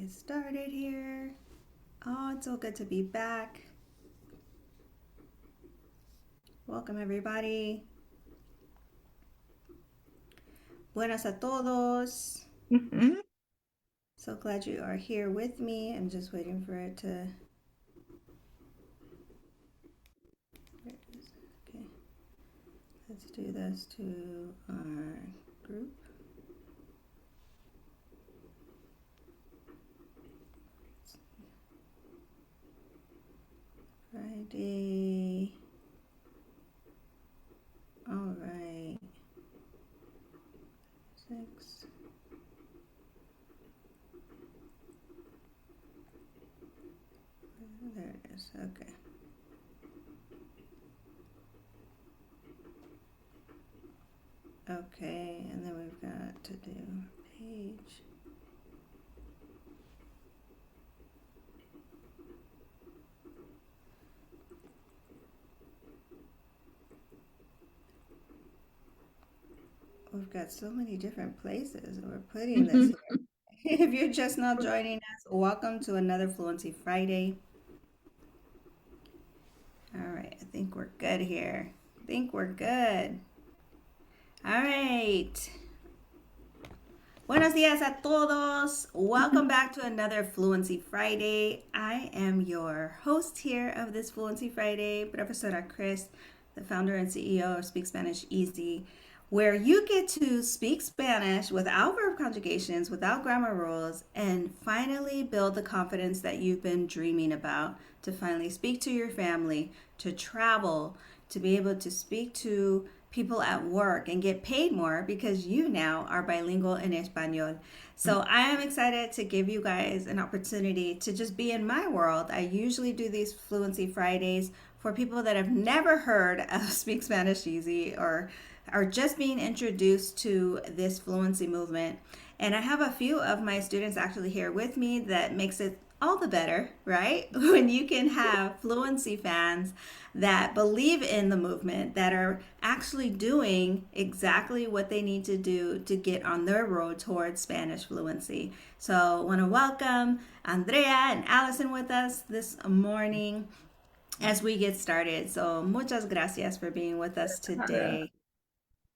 Get started here. Oh, it's so good to be back. Welcome, everybody. Buenas a todos. Mhm. So glad you are here with me. I'm just waiting for it to. There it is. Okay, let's do this to our group. Friday. All right. 6. There it is. Okay. Okay, and then we've got to do page. We've got so many different places that we're putting this Mhm. here. If you're just now joining us, welcome to another Fluency Friday. All right, I think we're good here. I think we're good. All right. Buenos días a todos. Welcome back to another Fluency Friday. I am your host here of this Fluency Friday, Profesora Chris, the founder and CEO of Speak Spanish Easy, where you get to speak Spanish without verb conjugations, without grammar rules, and finally build the confidence that you've been dreaming about to finally speak to your family, to travel, to be able to speak to people at work and get paid more because you now are bilingual in Espanol. So I am excited to give you guys an opportunity to just be in my world. I usually do these Fluency Fridays for people that have never heard of Speak Spanish Easy or are just being introduced to this fluency movement. And I have a few of my students actually here with me that makes it all the better, right? When you can have fluency fans that believe in the movement, that are actually doing exactly what they need to do to get on their road towards Spanish fluency. So I want to welcome Andrea and Allison with us this morning as we get started. So muchas gracias for being with us Nada, today.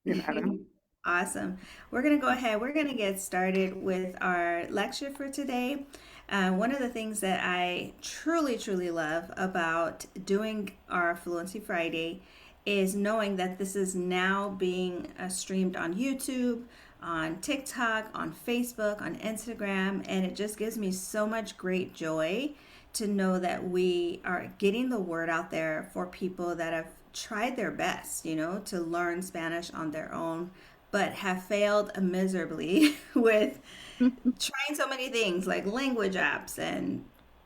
de nada. Awesome. We're going to go ahead. We're going to get started with our lecture for today. One of the things that I truly, truly love about doing our Fluency Friday is knowing that this is now being streamed on YouTube, on TikTok, on Facebook, on Instagram, and it just gives me so much great joy to know that we are getting the word out there for people that have tried their best, to learn Spanish on their own, but have failed miserably with trying so many things like language apps and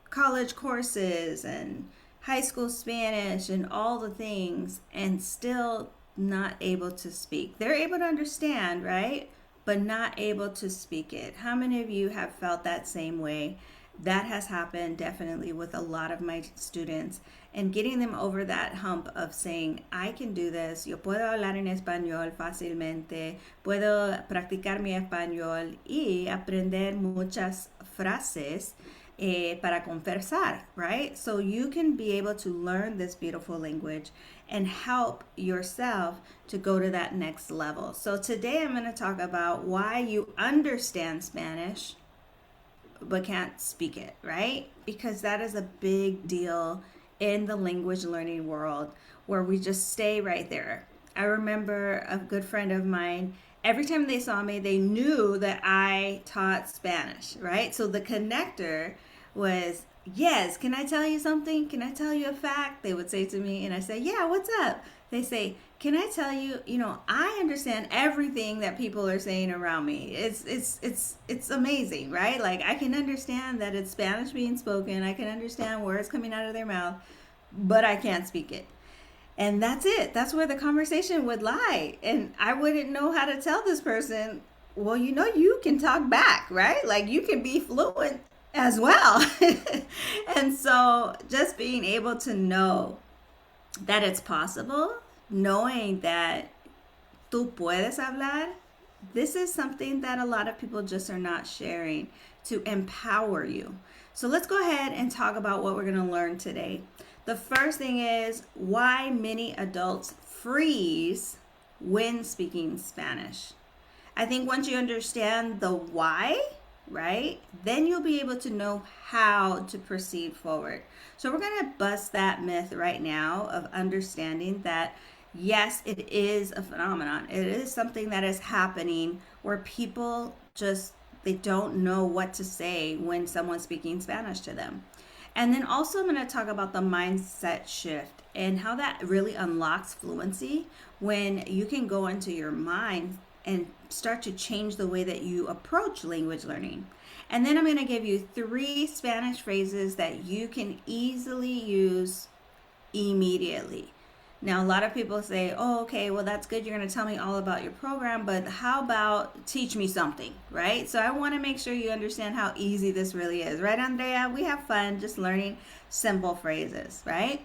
college courses and high school Spanish and all the things and still not able to speak. They're able to understand, right? But not able to speak it. How many of you have felt that same way? That has happened definitely with a lot of my students and getting them over that hump of saying, I can do this, yo puedo hablar en español fácilmente, puedo practicar mi español y aprender muchas frases para conversar, right? So you can be able to learn this beautiful language and help yourself to go to that next level. So today I'm going to talk about why you understand Spanish but can't speak it, right? Because that is a big deal in the language learning world where we just stay right there. I remember a good friend of mine, every time they saw me, they knew that I taught Spanish, right? So the connector was, yes, can I tell you something? Can I tell you a fact? They would say to me, and I say, yeah, what's up? They say, can I tell you, I understand everything that people are saying around me. It's amazing, right? Like I can understand that it's Spanish being spoken. I can understand words coming out of their mouth, but I can't speak it. And that's it. That's where the conversation would lie. And I wouldn't know how to tell this person, well, you can talk back, right? Like you can be fluent as well. And so just being able to know that it's possible, knowing that tú puedes hablar, this is something that a lot of people just are not sharing to empower you. So let's go ahead and talk about what we're going to learn today. The first thing is why many adults freeze when speaking Spanish. I think once you understand the why, right, then you'll be able to know how to proceed forward. So we're going to bust that myth right now of understanding that yes, it is a phenomenon. It is something that is happening where people just they don't know what to say when someone's speaking Spanish to them. And then also, I'm going to talk about the mindset shift and how that really unlocks fluency when you can go into your mind and start to change the way that you approach language learning. And then I'm going to give you 3 Spanish phrases that you can easily use immediately. Now, a lot of people say, oh, okay, well, that's good. You're going to tell me all about your program, but how about teach me something, right? So I want to make sure you understand how easy this really is, right, Andrea? We have fun just learning simple phrases, right?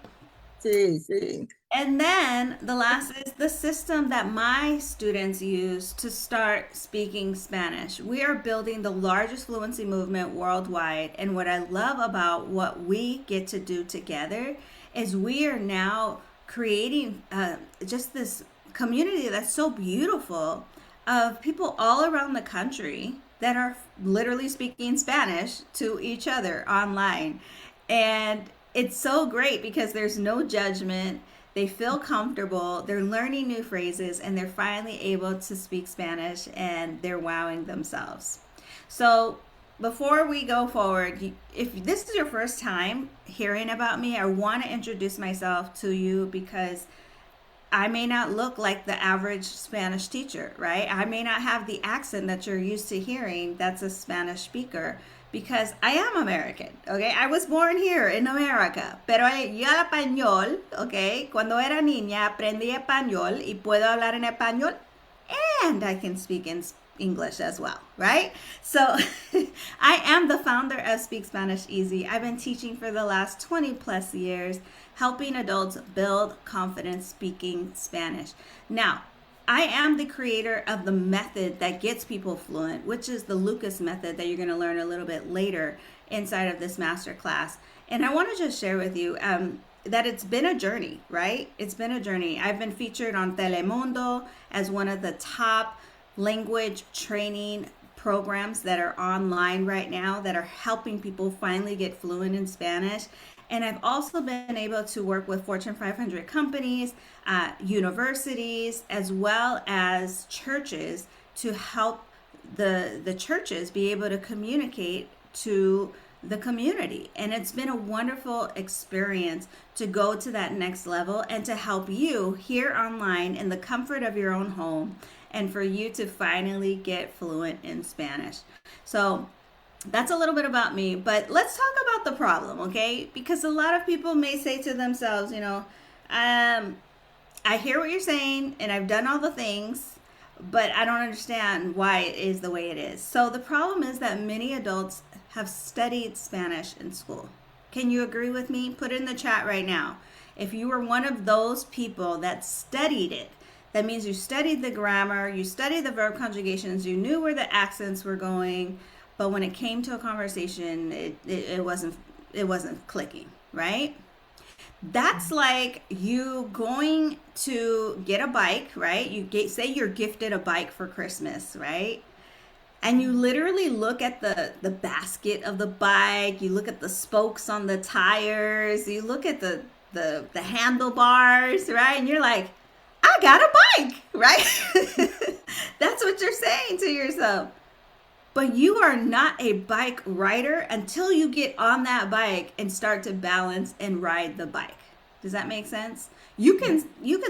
Sí, sí. And then the last is the system that my students use to start speaking Spanish. We are building the largest fluency movement worldwide. And what I love about what we get to do together is we are now creating just this community that's so beautiful of people all around the country that are literally speaking Spanish to each other online. And it's so great because there's no judgment. They feel comfortable, they're learning new phrases, and they're finally able to speak Spanish and they're wowing themselves. So, before we go forward, if this is your first time hearing about me, I want to introduce myself to you because I may not look like the average Spanish teacher, right? I may not have the accent that you're used to hearing that's a Spanish speaker because I am American, okay? I was born here in America, pero yo al español, okay? Cuando era niña aprendí español y puedo hablar en español and I can speak in English as well, right? So I am the founder of Speak Spanish Easy. I've been teaching for the last 20 plus years, helping adults build confidence speaking Spanish. Now, I am the creator of the method that gets people fluent, which is the Lucas method that you're going to learn a little bit later inside of this masterclass. And I want to just share with you that it's been a journey, right? It's been a journey. I've been featured on Telemundo as one of the top language training programs that are online right now that are helping people finally get fluent in Spanish. And I've also been able to work with Fortune 500 companies, universities, as well as churches to help the churches be able to communicate to the community. And it's been a wonderful experience to go to that next level and to help you here online in the comfort of your own home and for you to finally get fluent in Spanish. So that's a little bit about me, but let's talk about the problem, okay? Because a lot of people may say to themselves, I hear what you're saying and I've done all the things, but I don't understand why it is the way it is. So the problem is that many adults have studied Spanish in school. Can you agree with me? Put it in the chat right now. If you were one of those people that studied it, that means you studied the grammar, you studied the verb conjugations, you knew where the accents were going, but when it came to a conversation, it wasn't clicking, right? That's like you going to get a bike, right? Say you're gifted a bike for Christmas, right? And you literally look at the basket of the bike, you look at the spokes on the tires, you look at the handlebars, right? And you're like, I got a bike, right? That's what you're saying to yourself. But you are not a bike rider until you get on that bike and start to balance and ride the bike. Does that make sense? You can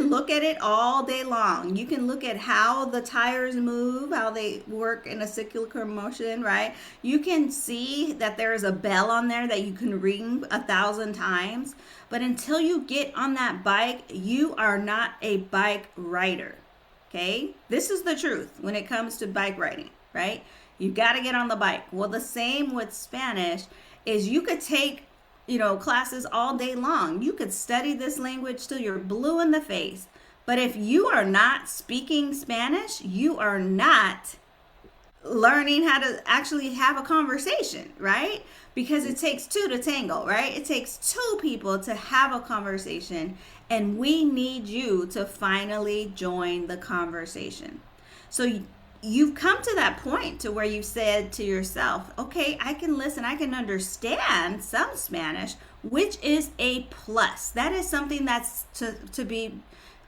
look at it all day long. You can look at how the tires move, how they work in a cyclical motion, right? You can see that there is a bell on there that you can ring 1,000 times. But until you get on that bike, you are not a bike rider. Okay? This is the truth when it comes to bike riding, right? You got to get on the bike. Well, the same with Spanish is you could take, classes all day long. You could study this language till you're blue in the face. But if you are not speaking Spanish, you are not learning how to actually have a conversation, right? Because it takes two to tango, right? It takes two people to have a conversation, and we need you to finally join the conversation. So you've come to that point to where you said to yourself, okay, I can listen, I can understand some Spanish, which is a plus. That is something that's to be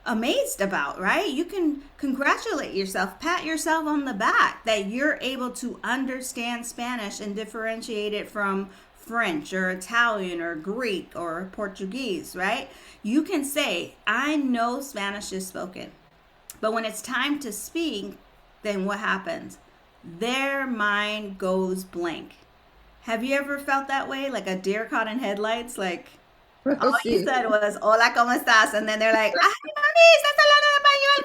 amazed about, right? You can congratulate yourself, pat yourself on the back that you're able to understand Spanish and differentiate it from French or Italian or Greek or Portuguese, right? You can say, I know Spanish is spoken. But when it's time to speak, then what happens? Their mind goes blank. Have you ever felt that way? Like a deer caught in headlights? Like, all you Sí. said was, hola, ¿cómo estás? And then they're like, ay, mami, estás hablando español,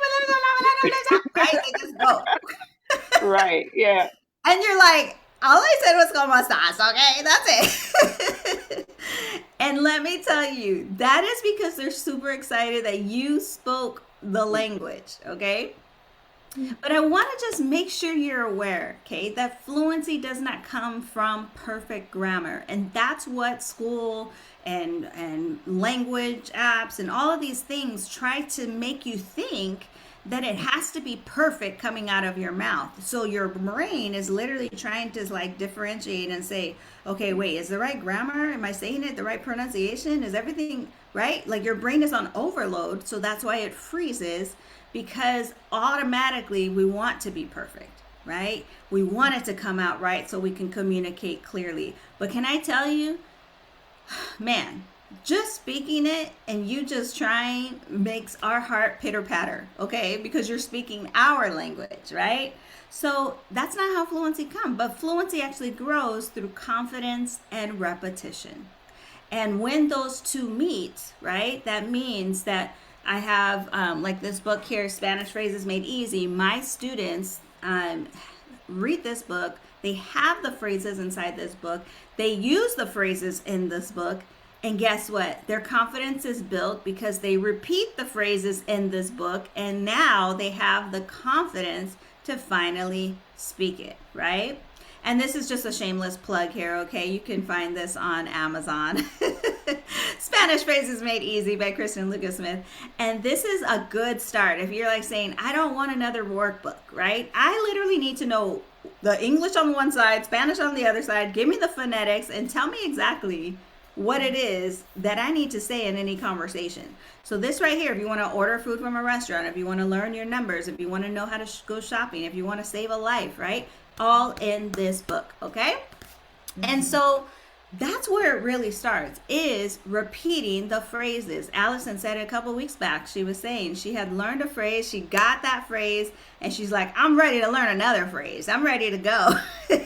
right? They just go. Right. Yeah. And you're like, all I said was, ¿cómo estás? Okay, that's it. And let me tell you, that is because they're super excited that you spoke the language, okay? But I want to just make sure you're aware, okay, that fluency does not come from perfect grammar. And that's what school and language apps and all of these things try to make you think that it has to be perfect coming out of your mouth. So your brain is literally trying to like differentiate and say, okay, wait, is the right grammar? Am I saying it the right pronunciation? Is everything right? Like your brain is on overload, so that's why it freezes, because automatically we want to be perfect, right? We want it to come out right so we can communicate clearly. But can I tell you, man, just speaking it and you just trying makes our heart pitter patter, okay? Because you're speaking our language, right? So that's not how fluency comes, but fluency actually grows through confidence and repetition. And when those two meet, right, that means that I have, like this book here, Spanish Phrases Made Easy. My students read this book. They have the phrases inside this book. They use the phrases in this book. And guess what? Their confidence is built because they repeat the phrases in this book. And now they have the confidence to finally speak it, right? And this is just a shameless plug here, okay? You can find this on Amazon. Spanish Phrases Made Easy by Kristen Lucas Smith. And this is a good start. If you're like saying, I don't want another workbook, right? I literally need to know the English on one side, Spanish on the other side. Give me the phonetics and tell me exactly what it is that I need to say in any conversation. So this right here, if you want to order food from a restaurant, if you want to learn your numbers, if you want to know how to go shopping, if you want to save a life, right? All in this book, okay? And so that's where it really starts, is repeating the phrases. Allison said it a couple weeks back. She was saying she had learned a phrase, she got that phrase, and she's like, I'm ready to learn another phrase. I'm ready to go.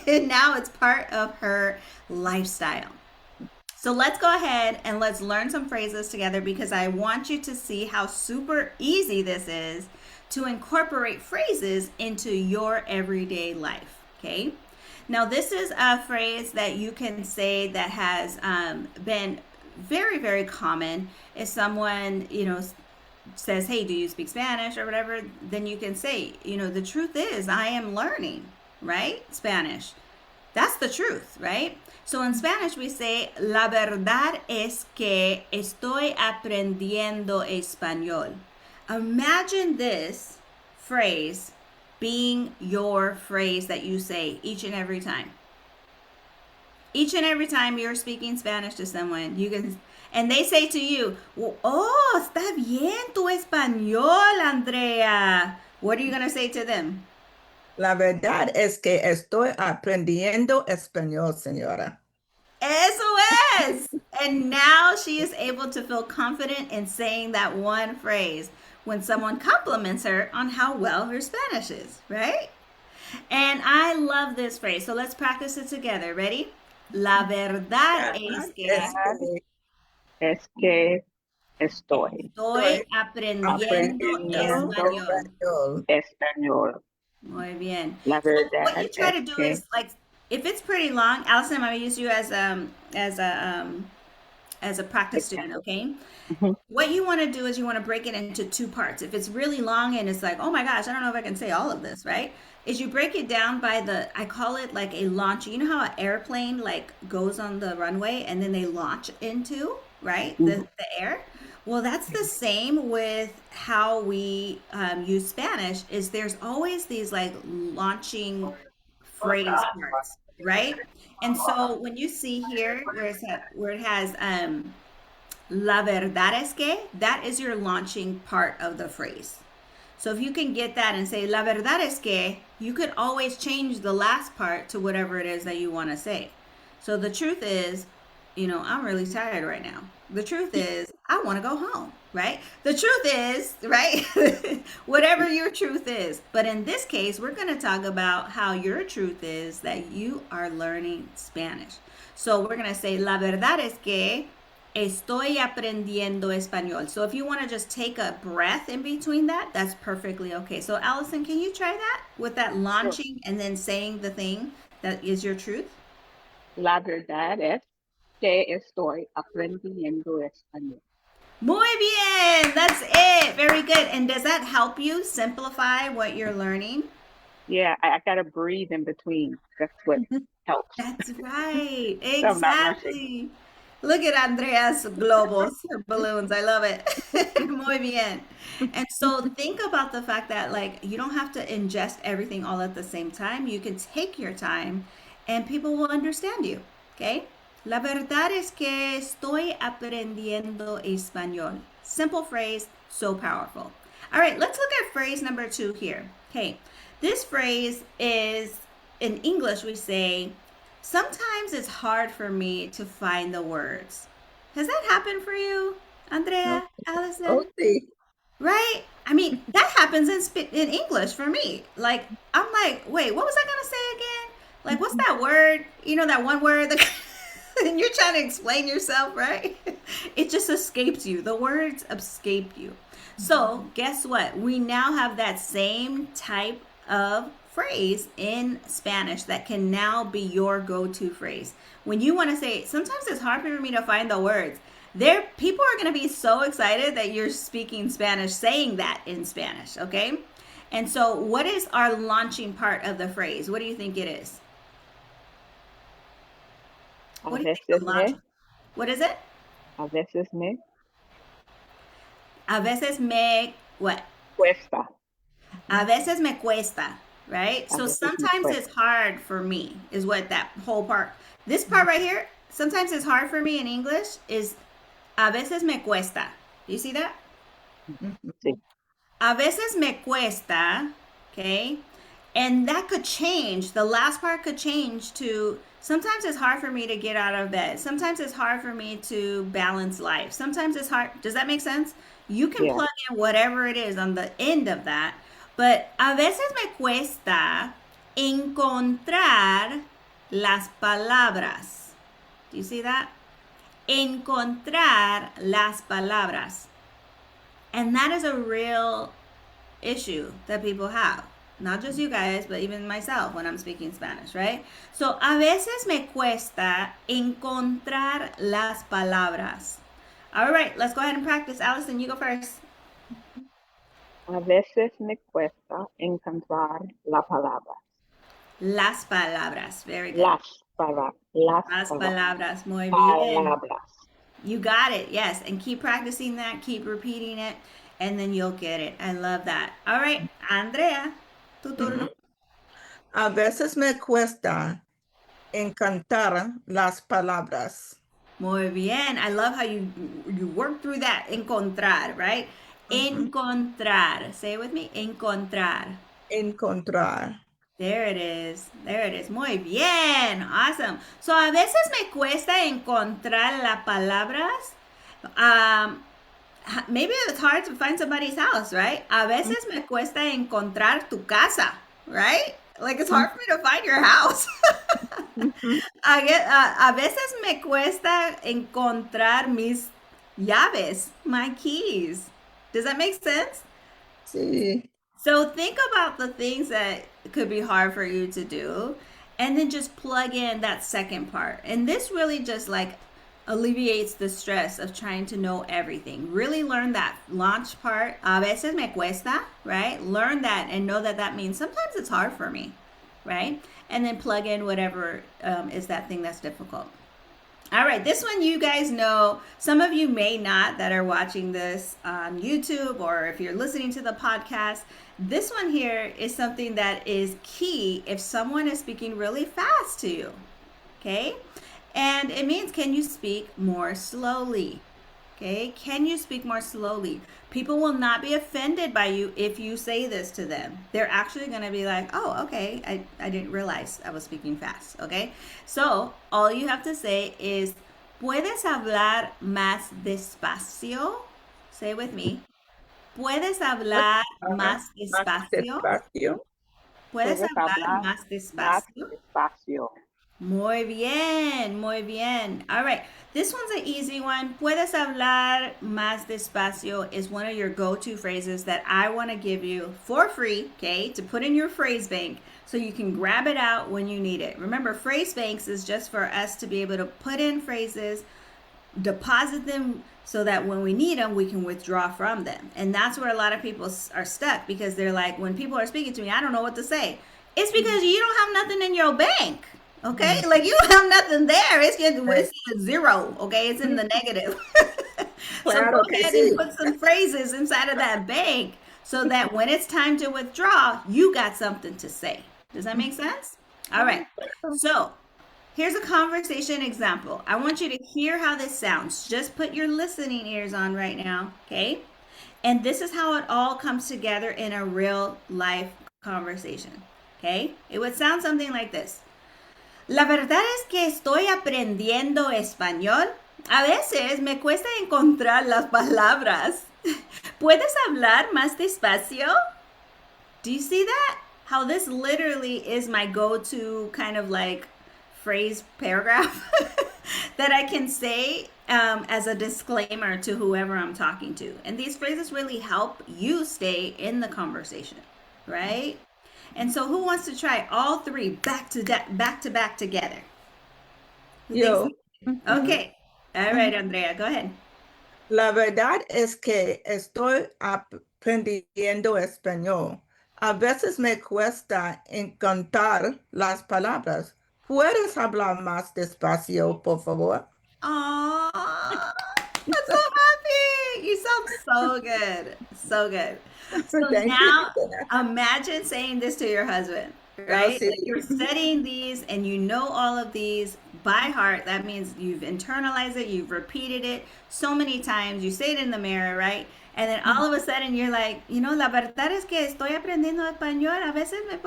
And now it's part of her lifestyle. So let's go ahead and let's learn some phrases together, because I want you to see how super easy this is to incorporate phrases into your everyday life. Okay. Now, this is a phrase that you can say that has been very, very common. If someone, says, hey, do you speak Spanish or whatever, then you can say, the truth is I am learning, right? Spanish. That's the truth, right? So in Spanish we say, la verdad es que estoy aprendiendo español. Imagine this phrase being your phrase that you say each and every time. Each and every time you're speaking Spanish to someone, you can, and they say to you, oh, está bien tu español, Andrea. What are you going to say to them? La verdad es que estoy aprendiendo español, señora. Eso es. And now she is able to feel confident in saying that one phrase when someone compliments her on how well her Spanish is, right? And I love this phrase. So let's practice it together. Ready? La verdad es que Es que Es que estoy estoy estoy aprendiendo aprendiendo aprendiendo español. español. español. Muy bien. La So what you verdad try es to do que is, like, if it's pretty long, Allison, I'm gonna use you as a as a practice student, Exactly. okay? Mhm. What you want to do is you want to break it into two parts. If it's really long and it's like, oh my gosh, I don't know if I can say all of this, right? Is you break it down by I call it like a launch. You know how an airplane like goes on the runway and then they launch into, right? Mhm. The air. Well, that's the same with how we use Spanish. Is there's always these like launching phrase parts, right? And so when you see here where it has La verdad es que, that is your launching part of the phrase. So if you can get that and say La verdad es que, you could always change the last part to whatever it is that you want to say. So the truth is, I'm really tired right now. The truth is, I want to go home, right? The truth is, right? Whatever your truth is. But in this case, we're going to talk about how your truth is that you are learning Spanish. So we're going to say La verdad es que estoy aprendiendo español. So if you want to just take a breath in between that, that's perfectly okay. So Allison, can you try that with that Sure. launching and then saying the thing that is your truth? La verdad es que estoy aprendiendo español. Muy bien. That's it. Very good. And does that help you simplify what you're learning? Yeah, I gotta breathe in between. That's what helps. That's right. So I'm not rushing. Exactly. Look at Andrea's globos, her balloons. I love it. Muy bien. And so think about the fact that like you don't have to ingest everything all at the same time. You can take your time and people will understand you. Okay? La verdad es que estoy aprendiendo español. Simple phrase, so powerful. All right, let's look at phrase number 2 here. Okay. This phrase is in English we say sometimes it's hard for me to find the words. Has that happened for you, Oh, Andrea, oh, Allison? sí. Right? I mean, that happens in English for me. Like, I'm like, wait, what was I gonna say again? Like, what's that word? You know, that one word that, and you're trying to explain yourself, right? It just escapes you. The words escape you. So, guess what? We now have that same type of phrase in Spanish that can now be your go to phrase. When you want to say, sometimes it's hard for me to find the words. There, people are going to be so excited that you're speaking Spanish, saying that in Spanish, okay? And so, what is our launching part of the phrase? What do you think it is? A What do you think the veces launch? me, What is it? a veces me A veces me what? cuesta. A veces me cuesta, right? A So veces me sometimes it's cuesta. hard for me, is what that whole part. This part right here, sometimes it's hard for me in English, is a veces me cuesta. Do you see that? Sí. A veces me cuesta, okay? And that could change. The last part could change to sometimes it's hard for me to get out of bed. Sometimes it's hard for me to balance life. Sometimes it's hard. Does that make sense? You can Yeah. plug in whatever it is on the end of that. But a veces me cuesta encontrar las palabras. Do you see that? Encontrar las palabras. And that is a real issue that people have. Not just you guys, but even myself when I'm speaking Spanish, right? So, a veces me cuesta encontrar las palabras. All right, let's go ahead and practice. Allison, you go first. A veces me cuesta encontrar la palabra. Las palabras. Very good. Las palabras. Las Las palabras. palabras. Muy bien. Palabras. You got it. Yes. And keep practicing that. Keep repeating it. And then you'll get it. I love that. All right, Andrea, tu turno. A veces me cuesta encantar las palabras. Muy bien. I love how you work through that. Encontrar, right? Ujú. Encontrar. Say it with me. Encontrar. Encontrar. There it is. There it is. Muy bien. Awesome. So a veces me cuesta encontrar las palabras. Um, Maybe it's hard to find somebody's house, right? A veces me cuesta encontrar tu casa, right? Like it's hard for me to find your house. Ujú. A veces me cuesta encontrar mis llaves, my keys. Does that make sense? Sí. So think about the things that could be hard for you to do and then just plug in that second part. And this really just like alleviates the stress of trying to know everything. Really learn that launch part. A veces me cuesta, right? Learn that and know that that means sometimes it's hard for me, right? And then plug in whatever is that thing that's difficult. All right, this one you guys know. Some of you may not that are watching this on YouTube or if you're listening to the podcast. This one here is something that is key if someone is speaking really fast to you. Okay? And it means, can you speak more slowly? Okay? Can you speak more slowly? People will not be offended by you if you say this to them. They're actually going to be like, oh, okay, I didn't realize I was speaking fast. Okay? So all you have to say is, ¿puedes hablar más despacio? Say it with me. ¿Puedes hablar Hablar más más despacio? despacio. ¿Puedes Puedes hablar hablar más más despacio? despacio. Muy bien, muy bien. All right, this one's an easy one. Puedes hablar más despacio is one of your go-to phrases that I want to give you for free, okay, to put in your phrase bank so you can grab it out when you need it. Remember, phrase banks is just for us to be able to put in phrases, deposit them so that when we need them, we can withdraw from them. And that's where a lot of people are stuck because they're like, when people are speaking to me, I don't know what to say. It's because you don't have nothing in your bank. Okay, like you have nothing there. It's a zero. Okay, it's in the negative. So go Claro que ahead and sí. put some phrases inside of that bank so that when it's time to withdraw, you got something to say. Does that make sense? All right. So here's a conversation example. I want you to hear how this sounds. Just put your listening ears on right now, okay? And this is how it all comes together in a real life conversation, okay? It would sound something like this. La verdad es que estoy aprendiendo español. A veces me cuesta encontrar las palabras. ¿Puedes hablar más despacio? Do you see that? How this literally is my go-to kind of like phrase paragraph that I can say as a disclaimer to whoever I'm talking to. And these phrases really help you stay in the conversation, right? And so who wants to try all three back to back together? Who thinks Yo. so? Okay. All right, Andrea, go ahead. La verdad es que estoy aprendiendo español. A veces me cuesta encontrar las palabras. ¿Puedes hablar más despacio, por favor? Oh, I'm so happy. You sound so good. So good. So Thank you. now imagine saying this to your husband, Oh, right? sí. Like you're studying these and you know all of these by heart. That means you've internalized it, you've repeated it so many times. You say it in the mirror, right? And then all of a sudden you're like, la verdad es que estoy aprendiendo español. A veces me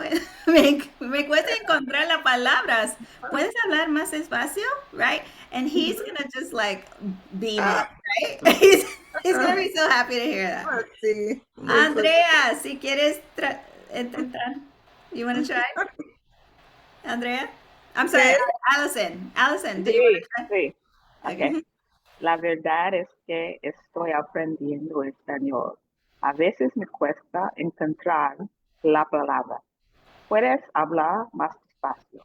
cuesta encontrar las palabras. ¿Puedes hablar más despacio? Right? And he's gonna just like beam up, Ah, right? He's gonna be so happy to hear that. sí. Muy Andrea, si quieres intentar. You want to try? Andrea? I'm sorry, ¿Qué? Allison. Allison, do you want Sí, to try? sí. Okay. Okay. La verdad es que estoy aprendiendo español. A veces me cuesta encontrar la palabra. ¿Puedes hablar más despacio?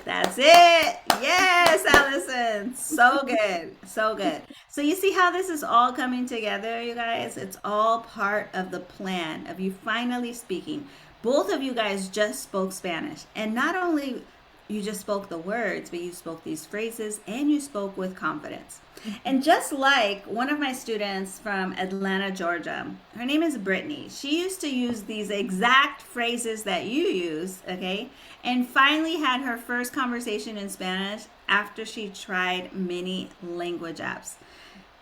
That's it. Yes, Allison. So good. So good. So you see how this is all coming together, you guys? It's all part of the plan of you finally speaking. Both of you guys just spoke Spanish. And not only you just spoke the words, but you spoke these phrases and you spoke with confidence. And just like one of my students from Atlanta, Georgia, her name is Brittany. She used to use these exact phrases that you use, okay? And finally had her first conversation in Spanish after she tried many language apps.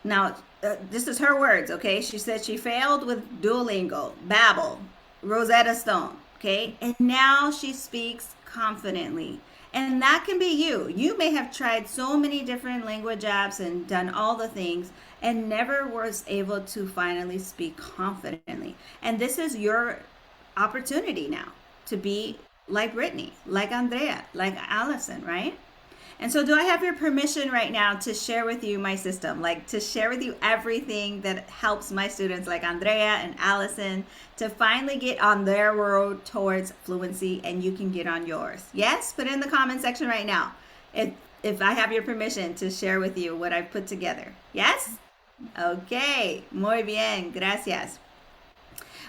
Now, this is her words, okay? She said she failed with Duolingo, Babbel, Rosetta Stone, okay? And now she speaks confidently. And that can be you. You may have tried so many different language apps and done all the things and never was able to finally speak confidently. And this is your opportunity now to be like Brittany, like Andrea, like Allison, right? And so, do I have your permission right now to share with you my system? Like to share with you everything that helps my students like Andrea and Allison to finally get on their road towards fluency and you can get on yours. Yes? Put it in the comment section right now. If if I have your permission to share with you what I've put together. Yes? Okay, muy bien, gracias.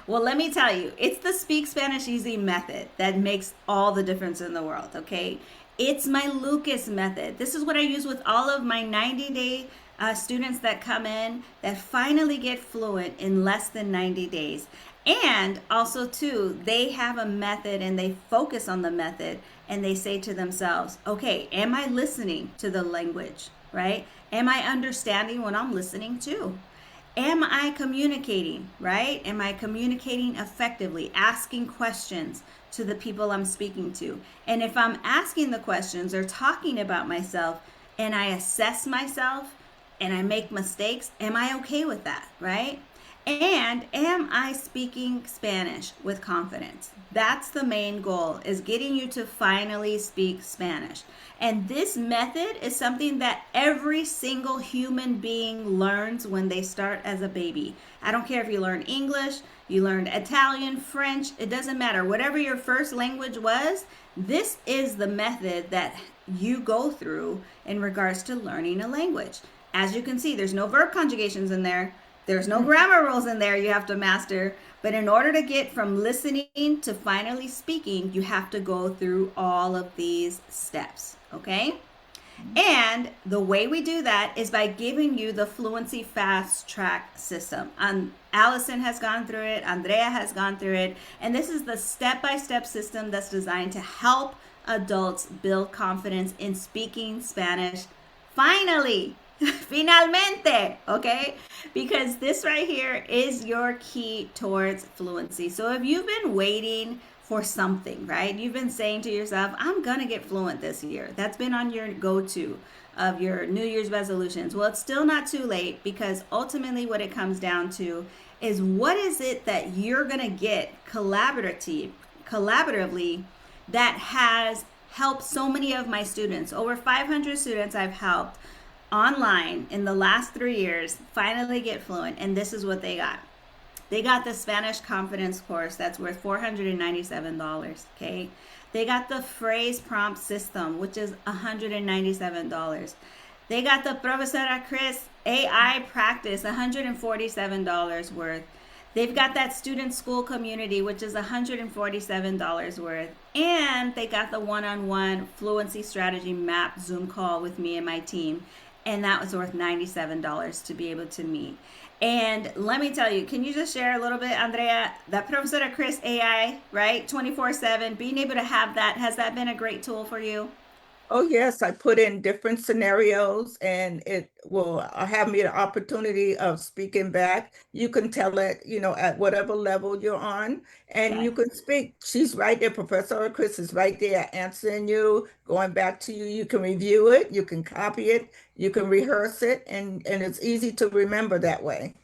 Well, let me tell you, it's the Speak Spanish Easy method that makes all the difference in the world, okay? It's my Lucas method. This is what I use with all of my 90-day students that come in that finally get fluent in less than 90 days. And also, too, they have a method and they focus on the method and they say to themselves, okay, am I listening to the language, right? Am I understanding what I'm listening to? Am I communicating, right? Am I communicating effectively, asking questions to the people I'm speaking to? And if I'm asking the questions or talking about myself and I assess myself and I make mistakes, am I okay with that, right? And am I speaking Spanish with confidence? That's the main goal, is getting you to finally speak Spanish. And this method is something that every single human being learns when they start as a baby. I don't care if you learn English, you learned Italian, French, it doesn't matter. Whatever your first language was, this is the method that you go through in regards to learning a language. As you can see, there's no verb conjugations in there. There's no grammar rules in there you have to master. But in order to get from listening to finally speaking, you have to go through all of these steps. Okay? And the way we do that is by giving you the Fluency Fast Track system. Allison has gone through it, Andrea has gone through it, and this is the step-by-step system that's designed to help adults build confidence in speaking Spanish. Finally, finalmente, okay? Because this right here is your key towards fluency. So if you've been waiting for something, right? You've been saying to yourself, I'm gonna get fluent this year. That's been on your go-to of your New Year's resolutions. Well, it's still not too late, because ultimately what it comes down to is, what is it that you're gonna get collaboratively that has helped so many of my students. Over 500 students I've helped online in the last 3 years finally get fluent, and this is what they got. They got the Spanish confidence course that's worth $497, okay? They got the phrase prompt system, which is $197. They got the Profesora Chris AI practice, $147 worth. They've got that student school community, which is $147 worth. And they got the one-on-one fluency strategy map Zoom call with me and my team. And that was worth $97 to be able to meet. And let me tell you, can you just share a little bit, Andrea, that Professor Chris AI, right? 24/7, being able to have that, has that been a great tool for you? Oh, yes, I put in different scenarios and it will have me the opportunity of speaking back. You can tell it, at whatever level you're on, and you Yes. can speak. She's right there. Professor Chris is right there answering you, going back to you. You can review it, you can copy it, you can rehearse it, and it's easy to remember that way.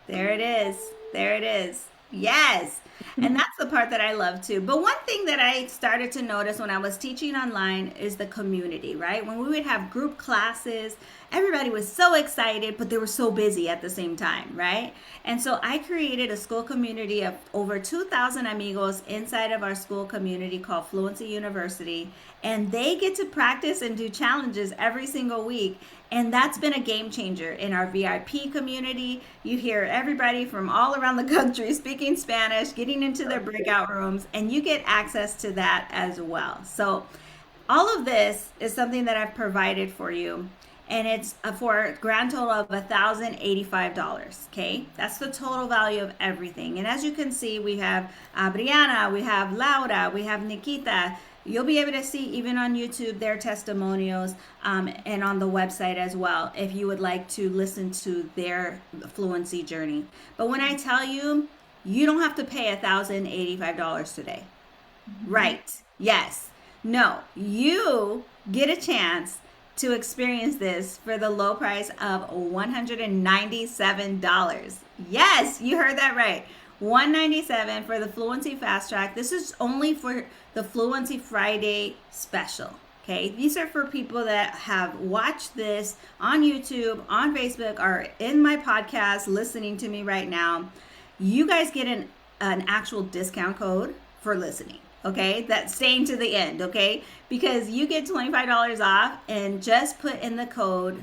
There it is. There it is. Yes. And that's the part that I love too. But one thing that I started to notice when I was teaching online is the community, right? When we would have group classes, everybody was so excited, but they were so busy at the same time, right? And so I created a school community of over 2,000 amigos inside of our school community called Fluency University. And they get to practice and do challenges every single week. And that's been a game changer in our VIP community. You hear everybody from all around the country speaking Spanish, getting into their breakout rooms, and you get access to that as well. So all of this is something that I've provided for you, and it's for a grand total of $1,085. Okay, that's the total value of everything. And as you can see, we have Brianna, we have Laura, we have Nikita. You'll be able to see even on YouTube their testimonials, and on the website as well, if you would like to listen to their fluency journey. But when I tell you, you don't have to pay $1,085 today. Right. Yes. No. You get a chance to experience this for the low price of $197. Yes, you heard that right. $197 for the Fluency Fast Track. This is only for the Fluency Friday special. Okay, these are for people that have watched this on YouTube, on Facebook, or in my podcast listening to me right now. You guys get an actual discount code for listening. okay? That's staying to the end, okay? Because you get $25 off and just put in the code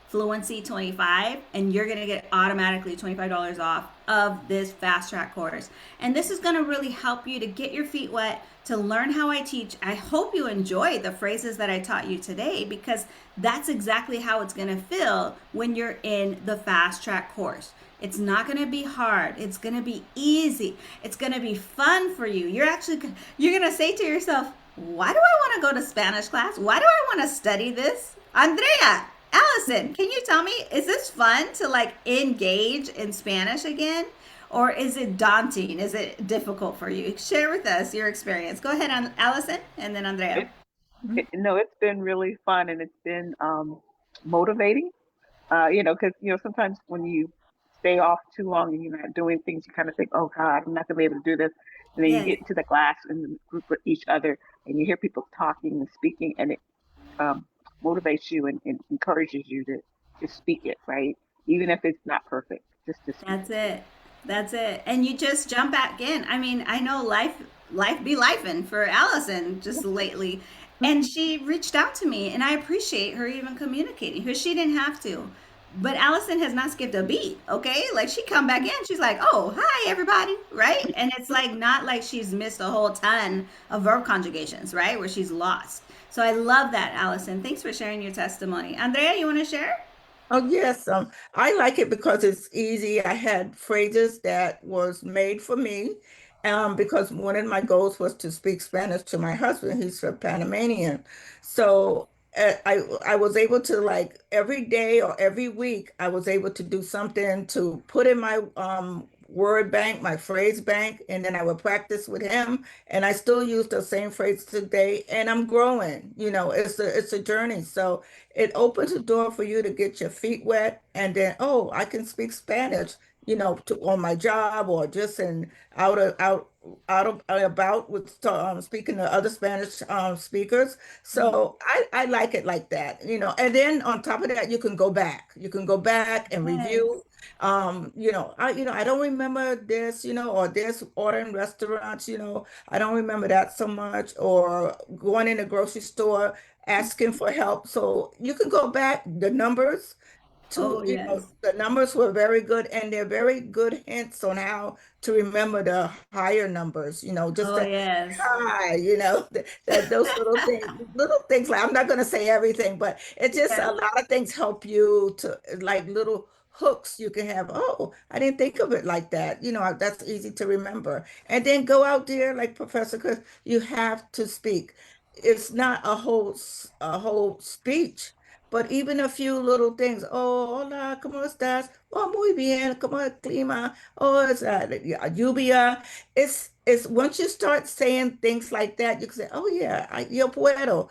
Fluency 25 and you're going to get automatically $25 off of this fast track course. And this is going to really help you to get your feet wet, to learn how I teach. I hope you enjoy the phrases that I taught you today because that's exactly how it's going to feel when you're in the fast track course. It's not going to be hard. It's going to be easy. It's going to be fun for you. You're going to say to yourself, "Why do I want to go to Spanish class? Why do I want to study this?" Andrea, Allison, can you tell me, is this fun to like engage in Spanish again? Or is it daunting? Is it difficult for you? Share with us your experience. Go ahead, Allison, and then Andrea. It, no, it's been really fun and it's been motivating. Because sometimes when you stay off too long and you're not doing things, you kind of think, "Oh God, I'm not gonna be able to do this." And then you Yes, get into the class and the group with each other, and you hear people talking and speaking, and it um, motivates you and encourages you to speak it, right? Even if it's not perfect, just to speak that's it. it. That's it. And you just jump back in. I mean, I know life be lifing for Allison just lately. And she reached out to me and I appreciate her even communicating because she didn't have to. But Allison has not skipped a beat, okay? Like she come back in, she's like, "Oh, hi everybody," right? And it's like not like she's missed a whole ton of verb conjugations, right? Where she's lost. So I love that, Allison. Thanks for sharing your testimony. Andrea, you want to share? Oh yes, I like it because it's easy. I had phrases that was made for me, because one of my goals was to speak Spanish to my husband. He's a Panamanian, so I was able to like every day or every week I was able to do something to put in my word bank, my phrase bank, and then I would practice with him. And I still use the same phrase today, and I'm growing. It's a journey. So it opens the door for you to get your feet wet and then, oh, I can speak Spanish, on my job or just in out about with speaking to other Spanish speakers. So I like it like that, and then on top of that, you can go back and Yes. review. I don't remember this, or this order in restaurants, I don't remember that so much, or going in the grocery store asking for help. So you can go back the numbers Oh, to, yes. the numbers were very good and they're very good hints on how to remember the higher numbers, just Oh, to yes. high, that those little things like I'm not going to say everything, but it's just Yes. a lot of things help you to like little hooks you can have. Oh, I didn't think of it like that. That's easy to remember. And then go out there like Professor Chris, you have to speak. It's not a whole speech, but even a few little things. Oh, hola, ¿cómo estás? Oh, muy bien. ¿Cómo es el clima? Oh, es lluvia. It's once you start saying things like that, you can say, "Oh yeah, yo puedo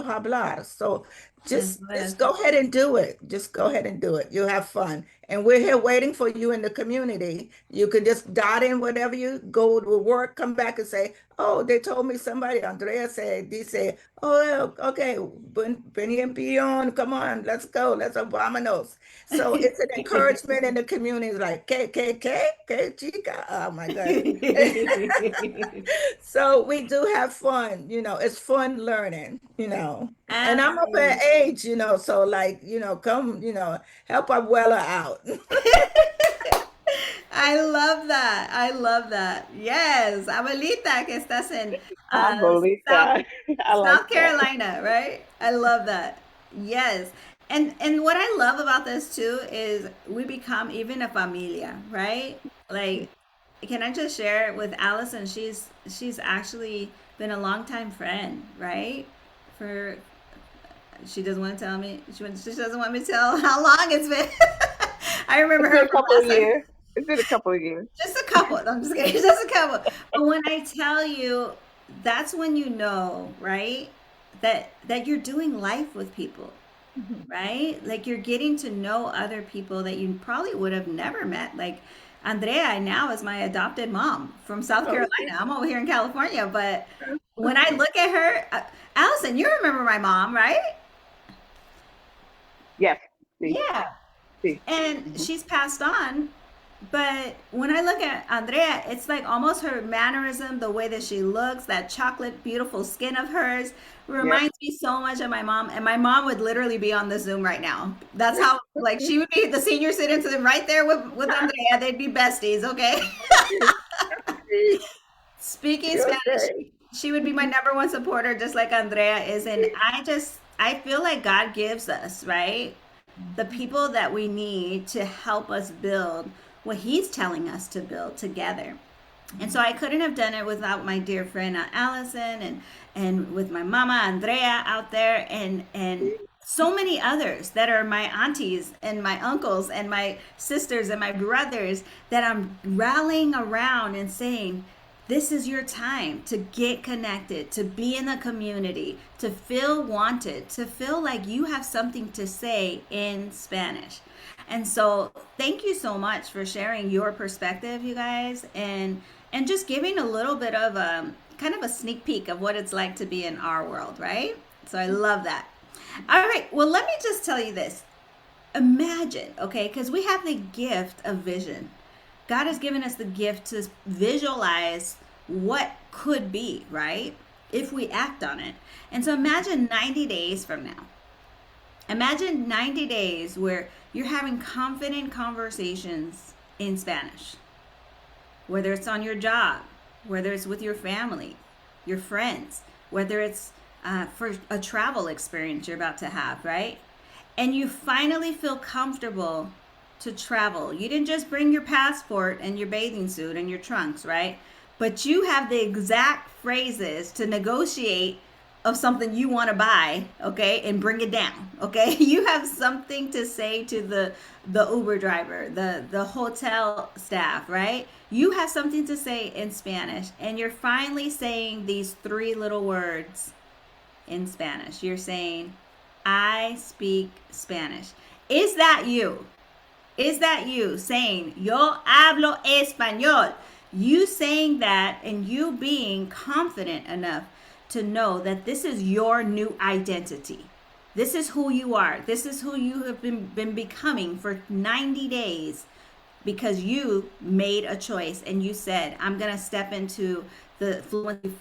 hablar." So Yes, just yes. go ahead and do it. Just go ahead and do it. You'll have fun. And we're here waiting for you in the community. You can just dot in whatever you go to work, come back and say, "Oh, they told me somebody, Andrea said, they say, oh, well, okay, Benny and Pion, come on, let's go, let's vámonos." So it's an encouragement in the community, it's like, que chica, oh my God. So we do have fun, it's fun learning. And I'm up at Absolutely. age, so like, come, help Abuela out. I love that. I love that. Yes, abuelita que estás en South Abuelita. I like South that. Carolina, right? I love that. Yes. And what I love about this too is we become even a familia, right? Like can I just share with Allison, she's actually been a longtime friend, right? For she doesn't want to tell me. She doesn't want me to tell how long it's been. I remember It's her been a from couple of last time. years. It's been a couple of years. Just a couple. No, I'm just kidding. Just a couple. But when I tell you, that's when you know, right? That you're doing life with people, Mhm. right? Like you're getting to know other people that you probably would have never met. Like Andrea now is my adopted mom from South Okay. Carolina. I'm over here in California, but when I look at her, Allison, you remember my mom, right? Yes. See, Yeah. see. And Hmm. she's passed on, But when I look at Andrea, it's like almost her mannerism, the way that she looks, that chocolate, beautiful skin of hers Yep. reminds me so much of my mom. And my mom would literally be on the Zoom right now. That's how, like, she would be the senior citizen right there with Andrea. They'd be besties, okay? Speaking You're Spanish, great. she would be my number one supporter, just like Andrea is. And I feel like God gives us, right? The people that we need to help us build what He's telling us to build together. And so I couldn't have done it without my dear friend Allison and with my mama Andrea out there and so many others that are my aunties and my uncles and my sisters and my brothers that I'm rallying around and saying, this is your time to get connected, to be in the community, to feel wanted, to feel like you have something to say in Spanish. And so, thank you so much for sharing your perspective, you guys, and just giving a little bit of a kind of a sneak peek of what it's like to be in our world, right? So I love that. All right, well, let me just tell you this. Imagine, okay, because we have the gift of vision. God has given us the gift to visualize what could be, right? If we act on it. And so imagine 90 days from now. Imagine 90 days where you're having confident conversations in Spanish, whether it's on your job, whether it's with your family, your friends, whether it's for a travel experience you're about to have, right? And you finally feel comfortable to travel. You didn't just bring your passport and your bathing suit and your trunks, right? But you have the exact phrases to negotiate of something you want to buy, okay, and bring it down, okay? You have something to say to the Uber driver, the hotel staff, right? You have something to say in Spanish, and you're finally saying these three little words in Spanish. You're saying, I speak Spanish. Is that you? Is that you saying, yo hablo español? You saying that and you being confident enough to know that this is your new identity. This is who you are. This is who you have been becoming for 90 days because you made a choice and you said, I'm going to step into the fluency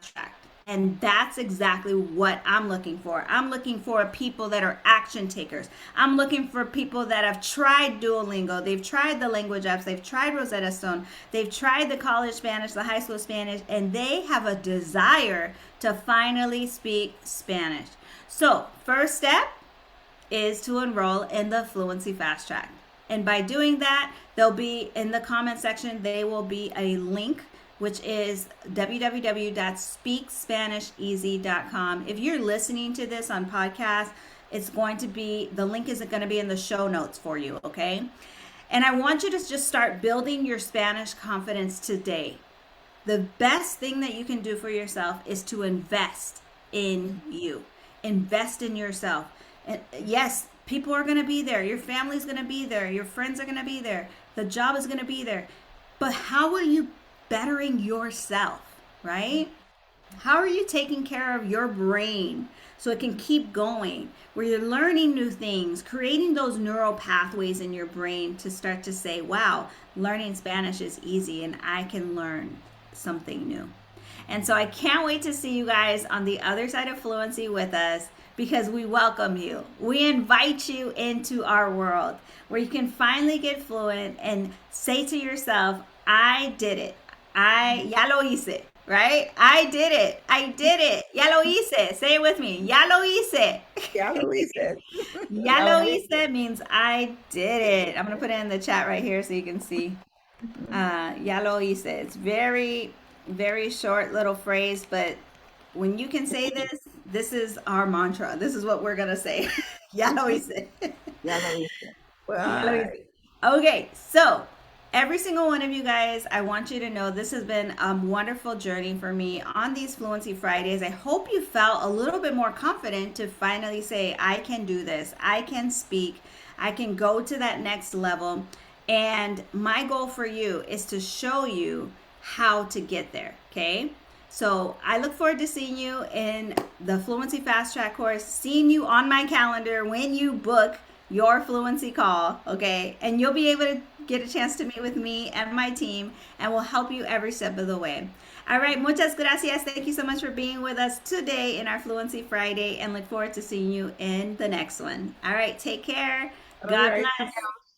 track. And that's exactly what I'm looking for. I'm looking for people that are action takers. I'm looking for people that have tried Duolingo. They've tried the language apps. They've tried Rosetta Stone. They've tried the college Spanish, the high school Spanish, and they have a desire to finally speak Spanish. So, first step is to enroll in the Fluency Fast Track. And by doing that, there'll be in the comment section, there will be a link which is www.speakspanisheasy.com. If you're listening to this on podcast, it's going to be, the link is going to be in the show notes for you, okay? And I want you to just start building your Spanish confidence today. The best thing that you can do for yourself is to invest in you. Invest in yourself. And yes, people are going to be there. Your family's going to be there. Your friends are going to be there. The job is going to be there. But how will you bettering yourself, right? How are you taking care of your brain so it can keep going, where you're learning new things, creating those neural pathways in your brain to start to say, wow, learning Spanish is easy and I can learn something new. And so I can't wait to see you guys on the other side of fluency with us because we welcome you. We invite you into our world where you can finally get fluent and say to yourself, I did it. Ya lo hice, right? I did it. I did it. Ya lo hice. Say it with me. Ya lo hice. Ya lo hice. Ya Ya lo lo hice means I did it. I'm going to put it in the chat right here so you can see. Ya lo hice. It's very, very short little phrase, but when you can say this, this is our mantra. This is what we're going to say. Ya lo hice. Ya lo hice. Right. Okay, so every single one of you guys, I want you to know this has been a wonderful journey for me on these Fluency Fridays. I hope you felt a little bit more confident to finally say, I can do this, I can speak, I can go to that next level. And my goal for you is to show you how to get there, okay? So I look forward to seeing you in the Fluency Fast Track course, seeing you on my calendar when you book your fluency call, okay? And you'll be able to get a chance to meet with me and my team, and we'll help you every step of the way. All right, muchas gracias. Thank you so much for being with us today in our Fluency Friday, and look forward to seeing you in the next one. All right, take care. All God right. bless.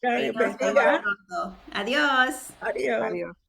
God Y les nos vemos bendiga. pronto. Adiós. Adiós. Adiós.